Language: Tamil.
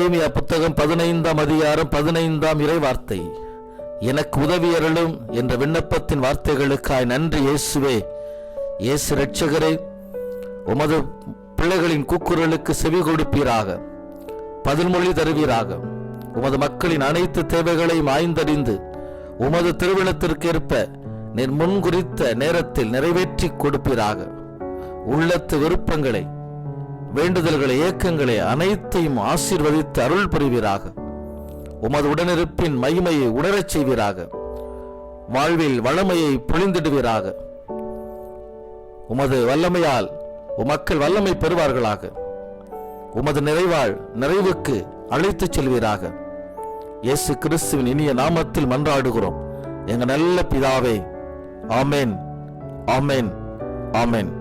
எரேமியா புத்தகம் 15ஆம் அதிகாரம் 15ஆம் இறை வார்த்தை. எனக்கு உதவி அருளும் என்ற விண்ணப்பத்தின் வார்த்தைகளுக்காய் நன்றி இயேசுவே. இயேசு இரட்சகரே, உமது பிள்ளைகளின் கூக்குரலுக்கு செவி கொடுப்பீராக, பதில்மொழி தருவீராக. உமது மக்களின் அனைத்து தேவைகளையும் ஆய்ந்தறிந்து உமது திருவிழத்திற்கேற்ப நீர் முன்குறித்த நேரத்தில் நிறைவேற்றி கொடுப்பீராக. உள்ளத்து விருப்பங்களை, வேண்டுதல்களை, ஏக்கங்களை அனைத்தையும் ஆசீர்வதித்து அருள் புரிவீராக. உமது உடனிருப்பின் மகிமையை உணரச் செய்வீராக. வாழ்வில் வல்லமையை பொழிந்திடுவீராக. உமது வல்லமையால் மக்கள் வல்லமை பெறுவார்களாக. உமது நிறைவுக்கு அழைத்துச் செல்வீராக. இயேசு கிறிஸ்துவின் இனிய நாமத்தில் மன்றாடுகிறோம் எங்கள் நல்ல பிதாவே. ஆமென், ஆமென், ஆமென்.